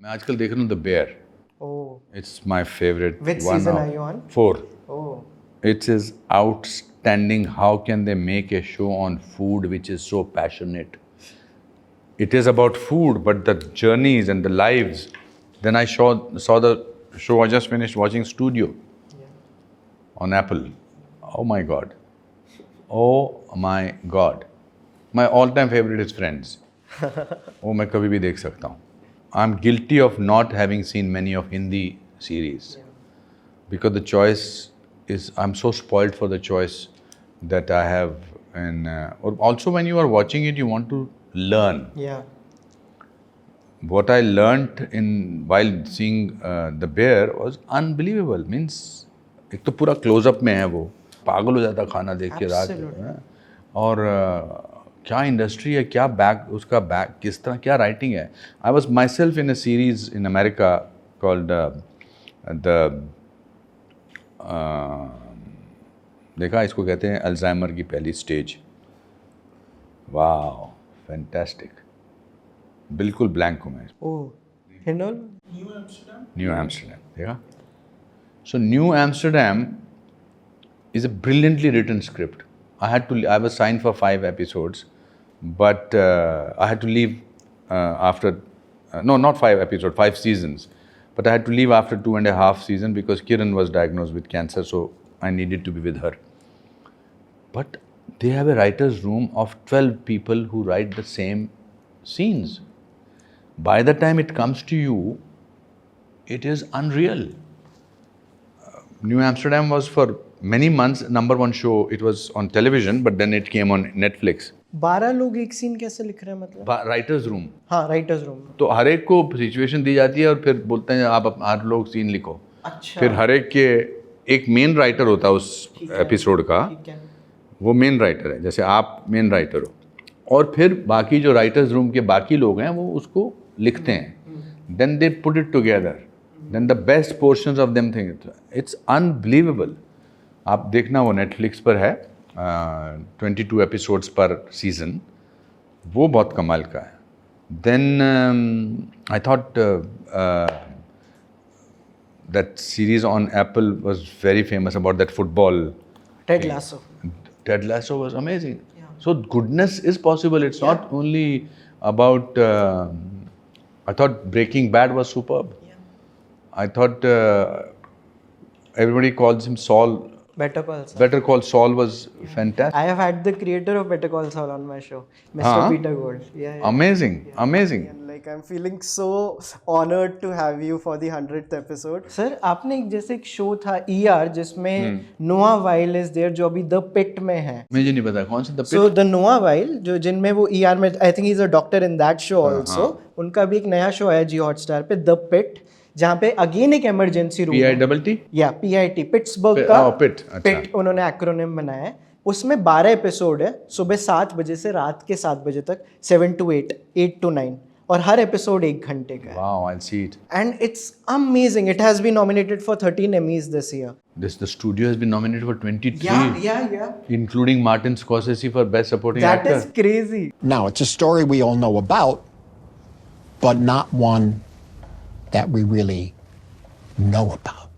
मैं आजकल देख रहा हूँ the bear. Oh. It's my favorite. Which one season of are you on? 4. Oh. It is outstanding. How can they make a show on food which is so passionate? It is about food, but the journeys and the lives. Then I saw the show. I just finished watching Studio on Apple. Oh my God. Oh my God. My all-time favorite is Friends. वो मैं कभी भी देख सकता हूँ. I'm guilty of not having seen many of Hindi series because the choice is, I'm so spoiled for the choice that I have. And or also when you are watching it, you want to learn. Yeah. What I learnt while seeing The Bear was unbelievable. Means एक तो पूरा close-up में है वो, पागल हो जाता खाना देख के रात में. और क्या इंडस्ट्री है, क्या उसका बैक किस तरह, क्या राइटिंग है. I was my self in a series in America called देखा, इसको कहते हैं अल्जाइमर की पहली स्टेज. वाह, फैंटास्टिक. बिल्कुल ब्लैंक हूँ मैं. न्यू एम्स्टरडैम देखा. So new Amsterdam is a brilliantly written script. I was signed for 5 episodes, but I had to leave after, no, not 5 episodes, 5 seasons. But I had to leave after 2.5 seasons because Kiran was diagnosed with cancer, so I needed to be with her. But they have a writer's room of 12 people who write the same scenes. By the time it comes to you, it is unreal. New Amsterdam was for many months #1 show. It was on television, but then it came on Netflix. 12 लोग एक scene कैसे लिख रहे हैं मतलब? Writers room. हाँ, writers room. तो हर एक को सिचुएशन दी जाती है और फिर बोलते हैं आप 8 लोग सीन लिखो. अच्छा. फिर हर एक के एक मेन राइटर होता है उस एपिसोड का. वो मेन राइटर है, जैसे आप मेन राइटर हो. और फिर बाकी जो राइटर्स रूम के बाकी लोग हैं वो उसको लिखते हैं. Then they put it together. Then the best portions of them think it's unbelievable. आप देखना, वो नेटफ्लिक्स पर है. 22 एपिसोड्स पर सीजन. वो बहुत कमाल का है. Then I thought that series on Apple was very famous about that football. Ted Lasso. Ted Lasso was amazing. Yeah. So goodness is possible. It's not only about. I thought Breaking Bad was superb. I thought everybody calls him Saul. Better Call Saul. Better Call Saul was fantastic. I have had the creator of Better Call Saul on my show, Mr. Peter Gold. Yeah. Amazing, amazing. And like I'm feeling so honored to have you for the 100th episode. Sir, आपने जैसे एक show था ER जिसमें नोआ while is there जो अभी the pit में है. मुझे नहीं पता कौन सा द पिट. So the नोआ वाइल जो जिनमें वो ER में, I think he's a doctor in that show also. उनका भी एक नया शो है Jio Hotstar पे, द पिट, जहाँ पे अगेन एक इमरजेंसी रूम है. PITT? या PIT, पिट्सबर्ग का पिट. पिट उन्होंने एक्रोनिम बनाया है. उसमें 12 एपिसोड है, सुबह 7 बजे से रात के 7 बजे तक, 7 to 8, 8 to 9, और हर एपिसोड 1 घंटे का है. Wow, I'll see it. And it's amazing. It has been nominated for 13 Emmys this year. The studio has been nominated for 23. Yeah. Including Martin Scorsese for Best Supporting Actor. That is crazy. Now, it's a story we all know about, but not one that we really know about.